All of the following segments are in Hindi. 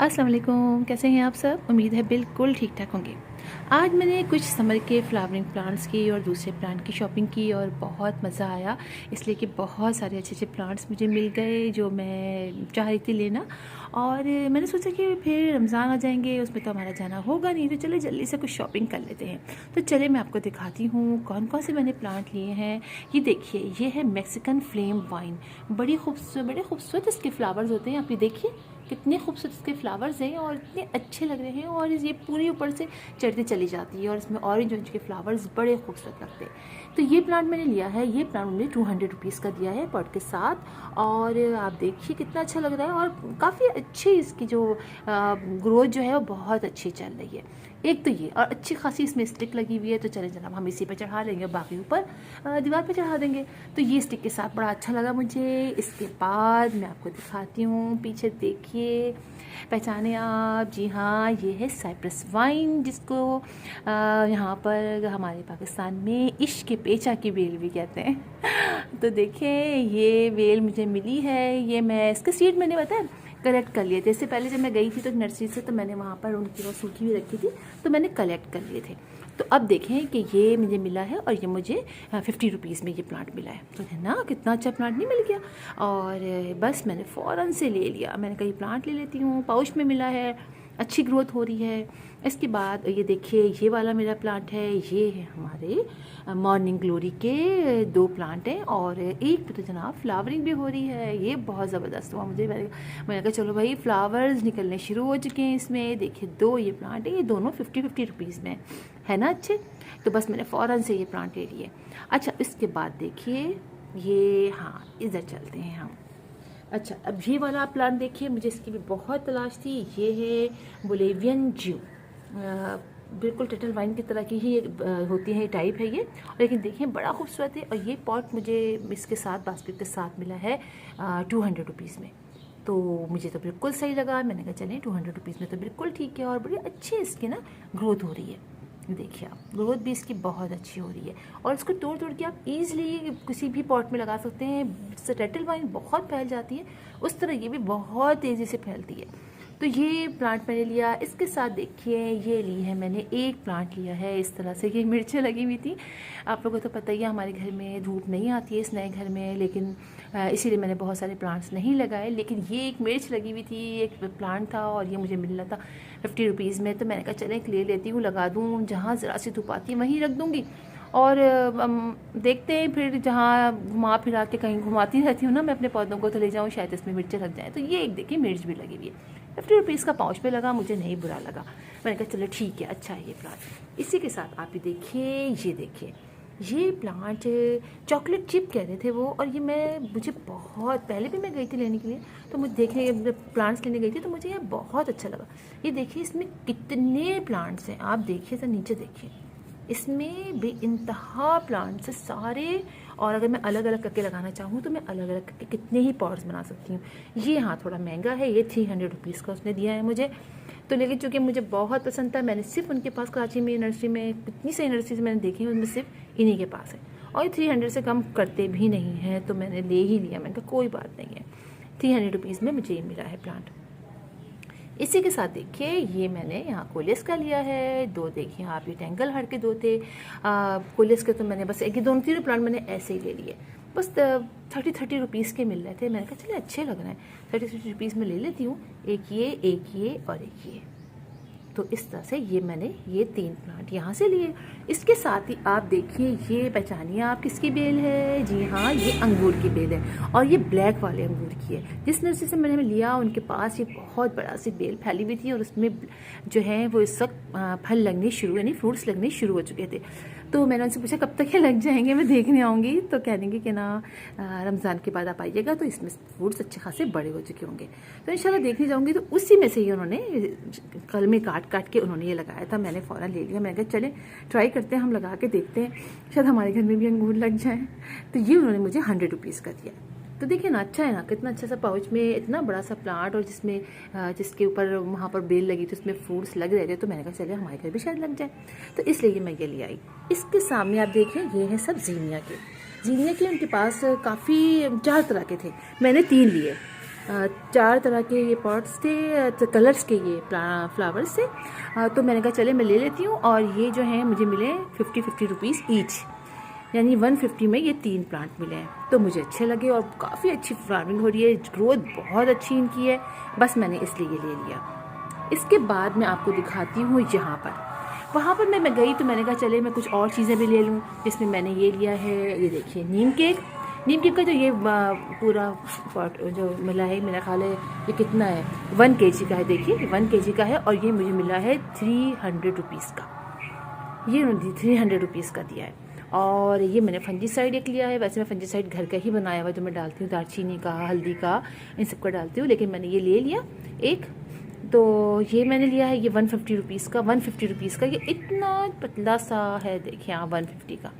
अस्सलाम वालेकुम, कैसे हैं आप सब। उम्मीद है बिल्कुल ठीक ठाक होंगे। आज मैंने कुछ समर के फ्लावरिंग प्लांट्स की और दूसरे प्लांट की शॉपिंग की और बहुत मज़ा आया, इसलिए कि बहुत सारे अच्छे अच्छे प्लांट्स मुझे मिल गए जो मैं चाह रही थी लेना। और मैंने सोचा कि फिर रमज़ान आ जाएंगे, उसमें तो हमारा जाना होगा नहीं, तो चले जल्दी से कुछ शॉपिंग कर लेते हैं। तो चले मैं आपको दिखाती हूँ कौन कौन से मैंने प्लांट लिए हैं। ये देखिए, ये है मैक्सिकन फ्लेम वाइन। बड़े खूबसूरत इसके फ्लावर्स होते हैं। आप ये देखिए कितने खूबसूरत इसके फ्लावर्स हैं और इतने अच्छे लग रहे हैं। और ये पूरी ऊपर से चढ़ती चली जाती है और इसमें ऑरेंज ऑरेंज के फ्लावर्स बड़े खूबसूरत लगते हैं। तो ये प्लांट मैंने लिया है। ये प्लांट मैंने 200 रुपीज़ का दिया है पॉट के साथ। और आप देखिए कितना अच्छा लग रहा है और काफ़ी अच्छी इसकी जो ग्रोथ जो है वो बहुत अच्छी चल रही है। एक तो ये, और अच्छी खासी इसमें स्टिक लगी हुई है। तो चलें जनाब, हम इसी पे चढ़ा लेंगे, बाकी ऊपर दीवार पे चढ़ा देंगे। तो ये स्टिक के साथ बड़ा अच्छा लगा मुझे। इसके बाद मैं आपको दिखाती हूँ, पीछे देखिए, पहचाने आप? जी हाँ, ये है साइप्रस वाइन, जिसको यहाँ पर हमारे पाकिस्तान में इश्क के पेचा की बेल भी कहते हैं। तो देखें, ये बेल मुझे मिली है। ये मैं इसके सीड मैंने बताया कलेक्ट कर लिए थे। इससे पहले जब मैं गई थी तो नर्सरी से, तो मैंने वहाँ पर उनकी वो सूखी हुई रखी थी, तो मैंने कलेक्ट कर लिए थे। तो अब देखें कि ये मुझे मिला है और ये मुझे 50 रुपीज़ में ये प्लांट मिला है। तो है ना, कितना अच्छा प्लांट नहीं मिल गया। और बस मैंने फ़ौरन से ले लिया। मैंने कहा ये प्लांट ले लेती हूँ, पाउच में मिला है, अच्छी ग्रोथ हो रही है। इसके बाद ये देखिए, ये वाला मेरा प्लांट है। ये है हमारे मॉर्निंग ग्लोरी के 2 प्लांट हैं और एक पे तो जनाब फ्लावरिंग भी हो रही है। ये बहुत ज़बरदस्त हुआ मुझे। मैंने कहा चलो भाई, फ्लावर्स निकलने शुरू हो चुके हैं इसमें। देखिए 2 ये प्लांट है, ये दोनों 50 रुपीज़ में है ना अच्छे। तो बस मैंने फ़ौरन से ये प्लांट ले लिए। अच्छा, इसके बाद देखिए ये, हाँ इधर चलते हैं हम। अच्छा, अब ये वाला प्लांट देखिए, मुझे इसकी भी बहुत तलाश थी। ये है बोलेवियन ज्यू, बिल्कुल टर्टल वाइन की तरह की ही होती है, टाइप है ये। लेकिन देखिए बड़ा खूबसूरत है। और ये पॉट मुझे इसके साथ, बास्केट के साथ मिला है 200 रुपीज़ में। तो मुझे तो बिल्कुल सही लगा। मैंने कहा चलें 200 रुपीज़ में तो बिल्कुल ठीक है। और बड़ी अच्छी इसकी ना ग्रोथ हो रही है। देखिए आप, ग्रोथ भी इसकी बहुत अच्छी हो रही है। और इसको तोड़ तोड़ के आप ईज़िली किसी भी पॉट में लगा सकते हैं। इससे टर्टल वाइन बहुत फैल जाती है, उस तरह ये भी बहुत तेज़ी से फैलती है। तो ये प्लांट मैंने लिया। इसके साथ देखिए, ये ली है मैंने, एक प्लांट लिया है इस तरह से। ये मिर्चें लगी हुई थी। आप लोगों को तो पता ही है, हमारे घर में धूप नहीं आती है इस नए घर में, लेकिन इसीलिए मैंने बहुत सारे प्लांट्स नहीं लगाए। लेकिन ये एक मिर्च लगी हुई थी, एक प्लांट था, और ये मुझे मिल रहा था 50 रुपीज़ में। तो मैंने कहा चलें एक ले लेती हूँ, लगा दूँ, जहाँ ज़रा सी धूप आती है वहीं रख दूँगी। और देखते हैं फिर, जहाँ घुमा फिरा के कहीं घुमाती रहती हूँ ना मैं अपने पौधों को, तो ले जाऊँ शायद इसमें मिर्चें लग जाएँ। तो ये एक देखिए मिर्च भी लगी हुई है, 50 रुपीज़ का पाउच पे लगा, मुझे नहीं बुरा लगा। मैंने कहा चलो ठीक है, अच्छा है ये प्लांट। इसी के साथ आप ही देखिए, ये देखिए, ये प्लांट चॉकलेट चिप कह रहे थे वो। और ये मुझे बहुत पहले भी मैं गई थी लेने के लिए, तो मुझे देखने प्लांट्स लेने गई थी, तो मुझे ये बहुत अच्छा लगा। ये देखिए इसमें कितने प्लांट्स हैं, आप देखिए तो नीचे देखिए, इसमें बेइंतहा प्लांट्स हैं सारे। और अगर मैं अलग अलग करके लगाना चाहूँ तो मैं अलग अलग करके कितने ही पॉट्स बना सकती हूँ। ये हाँ थोड़ा महंगा है, ये 300 रुपीज़ का उसने दिया है मुझे। तो लेकिन चूँकि मुझे बहुत पसंद था, मैंने सिर्फ उनके पास, कराची में नर्सरी में कितनी सही नर्सरी मैंने देखी, उनमें सिर्फ इन्हीं के पास है। और 300 से कम करते भी नहीं हैं, तो मैंने ले ही लिया। मैंने कहा कोई बात नहीं है, 300 रुपीज़ में मुझे ये मिला है प्लांट। इसी के साथ देखिए, ये मैंने यहाँ कोलियस का लिया है 2। देखिए आप, ये टेंगल हट के 2 थे। कोलियस के तो मैंने बस एक ही 2-3 प्लांट मैंने ऐसे ही ले लिए, बस 30 रुपीज़ के मिल रहे थे। मैंने कहा चलिए अच्छे लग रहे हैं, 30 रुपीज़ में ले लेती हूँ। एक ये और एक ये। तो इस तरह से ये मैंने ये 3 प्लांट यहाँ से लिए। इसके साथ ही आप देखिए, ये पहचानिए आप किसकी बेल है? जी हाँ, ये अंगूर की बेल है, और ये ब्लैक वाले अंगूर की है। जिस नर्सरी से मैंने लिया, उनके पास ये बहुत बड़ा सी बेल फैली हुई थी, और उसमें जो है वो इस वक्त फल लगने शुरू, यानी फ्रूट्स लगने शुरू हो चुके थे। तो मैंने उनसे पूछा कब तक ये लग जाएंगे, मैं देखने आऊँगी। तो कह देंगे कि ना, रमज़ान के बाद आप आइएगा तो इसमें फ्रूट्स अच्छे खासे बड़े हो चुके होंगे। तो इंशाल्लाह देखने जाऊँगी। तो उसी में से ही उन्होंने कल में काट के उन्होंने ये लगाया था। मैंने फ़ौरन ले लिया। मैंने कहा चले ट्राई करते हैं, हम लगा के देखते हैं, शायद हमारे घर में भी अंगूर लग जाए। तो ये उन्होंने मुझे 100 रुपीज़ का दिया। तो देखिए ना, अच्छा है ना, कितना अच्छा सा पाउच में इतना बड़ा सा प्लांट, और जिसके ऊपर वहाँ पर बेल लगी थी, उसमें फ्रूट्स लग रहे थे। तो मैंने कहा चलिए हमारे घर भी शायद लग जाए, तो इसलिए मैं ये ले आई। इसके सामने आप देखें, ये है सब जीनिया के। उनके पास काफ़ी 4 तरह के थे, मैंने 3 लिए। 4 तरह के ये पॉट्स थे, कलर्स के ये फ्लावर्स थे। तो मैंने कहा चले मैं ले लेती हूँ, और ये जो है मुझे मिले 50 रुपीज़ ईच, यानी 150 में ये 3 प्लांट मिले हैं। तो मुझे अच्छे लगे और काफ़ी अच्छी फ्लावरिंग हो रही है, ग्रोथ बहुत अच्छी इनकी है, बस मैंने इसलिए ये ले लिया। इसके बाद मैं आपको दिखाती हूँ यहाँ पर, वहाँ पर मैं गई तो मैंने कहा चले मैं कुछ और चीज़ें भी ले लूँ। जिसमें मैंने ये लिया है, ये देखिए नीम केक का जो ये पूरा पॉट जो मिला है, मेरा ख्याल है ये कितना है, 1 kg का है। देखिए 1 kg का है, और ये मुझे मिला है 300 रुपीज़ का, ये 300 रुपीज़ का दिया है। और ये मैंने फंजीसाइड एक लिया है, वैसे मैं फंजीसाइड घर का ही बनाया हुआ जो मैं डालती हूँ, दालचीनी का, हल्दी का, इन सब का डालती हूँ, लेकिन मैंने ये ले लिया एक। तो ये मैंने लिया है, ये 150 रुपीज़ का, 150 रुपीज़ का, ये इतना पतला सा है, देखिए हाँ 150 का,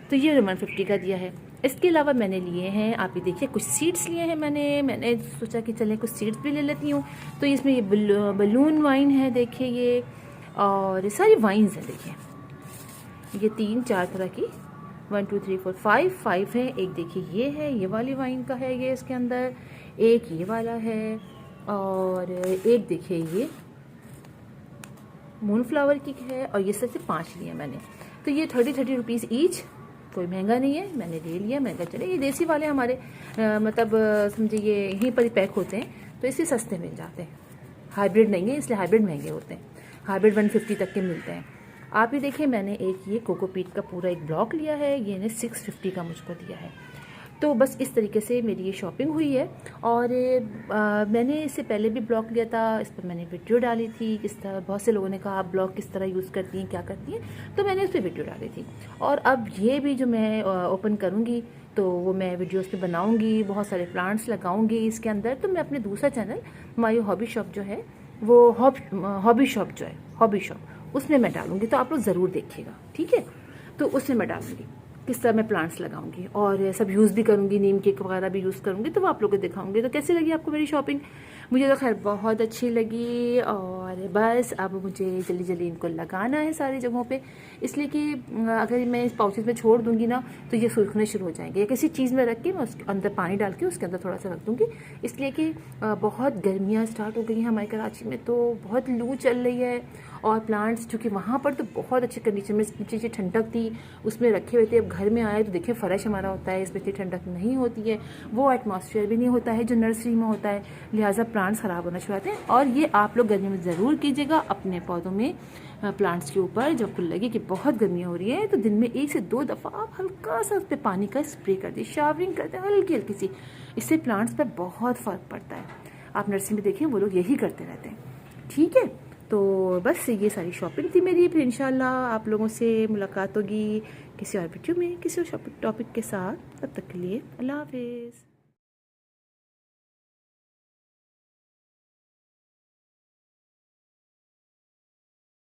तो ये 150 का दिया है। इसके अलावा मैंने लिए हैं, आप ये देखिए कुछ सीड्स लिए हैं मैंने सोचा कि चलें कुछ सीड्स भी ले लेती हूँ। तो इसमें ये बलून वाइन है, देखिए ये, और ये सारी वाइन्स हैं, देखिए ये 3-4 तरह की, 1 2 3 4 5 है। एक देखिए ये है, ये वाली वाइन का है ये इसके अंदर, एक ये वाला है, और एक देखिए ये मूनफ्लावर की है, और ये सबसे 5 लिए मैंने। तो ये 30 रुपीज़ ईच, कोई महंगा नहीं है, मैंने ले लिया। मैंने कहा चले ये देसी वाले हमारे मतलब समझिए ये यहीं पर ही पैक होते हैं, तो इससे सस्ते मिल जाते हैं, हाइब्रिड नहीं है, इसलिए हाइब्रिड महंगे होते हैं। हाइब्रिड 150 तक के मिलते हैं। आप ही देखिए मैंने एक ये कोकोपीट का पूरा एक ब्लॉक लिया है, ये ने 650 का मुझको दिया है। तो बस इस तरीके से मेरी ये शॉपिंग हुई है। और मैंने इससे पहले भी ब्लॉग लिया था, इस पर मैंने वीडियो डाली थी, किस तरह बहुत से लोगों ने कहा आप ब्लॉग किस तरह यूज़ करती हैं, क्या करती हैं, तो मैंने उस पर वीडियो डाली थी। और अब ये भी जो मैं ओपन करूँगी तो वो मैं वीडियोस पे बनाऊँगी, बहुत सारे प्लांट्स लगाऊँगी इसके अंदर। तो मैं अपने दूसरा चैनल हमारी हॉबी शॉप जो है, वो हॉबी शॉप जो है, हॉबी शॉप, उसमें मैं डालूँगी, तो आप लोग ज़रूर देखिएगा, ठीक है। तो उसमें मैं डालूँगी किस तरह मैं प्लांट्स लगाऊंगी, और सब यूज़ भी करूंगी, नीम केक वगैरह भी यूज़ करूंगी, तो वो आप लोगों को दिखाऊंगी। तो कैसी लगी आपको मेरी शॉपिंग? मुझे तो खैर बहुत अच्छी लगी। और बस अब मुझे जल्दी जल्दी इनको लगाना है सारी जगहों पे, इसलिए कि अगर मैं इस पाउचेस में छोड़ दूंगी ना तो ये सूखने शुरू हो जाएंगे, या किसी चीज़ में रख के मैं उसके अंदर पानी डाल के उसके अंदर थोड़ा सा रख दूंगी, इसलिए कि बहुत गर्मियाँ स्टार्ट हो गई हैं हमारे कराची में, तो बहुत लू चल रही है। और प्लांट्स चूँकि वहाँ पर तो बहुत अच्छे कंडीशन में नीचे ठंडक थी उसमें रखे हुए थे, अब घर में आए तो देखिए फ़र्श हमारा होता है, इसमें इतनी ठंडक नहीं होती है, वो एटमॉस्फेयर भी नहीं होता है जो नर्सरी में होता है, लिहाजा प्लांट्स ख़राब होना शुरू होते हैं। और ये आप लोग गर्मी में ज़रूर कीजिएगा अपने पौधों में, प्लांट्स के ऊपर जब आपको लगे कि बहुत गर्मी हो रही है तो दिन में 1 से 2 दफ़ा आप हल्का सा उस पर पानी का स्प्रे कर दिए, शावरिंग करते हैं हल्की हल्की सी, इससे प्लांट्स पर बहुत फ़र्क पड़ता है। आप नर्सरी में देखें वो लोग यही करते रहते हैं, ठीक है। तो बस ये सारी शॉपिंग थी मेरी। फिर इंशाल्लाह आप लोगों से मुलाकात होगी किसी और वीडियो में किसी और शॉपिंग टॉपिक के साथ। तब तक के लिए अल्लाह हाफिज़।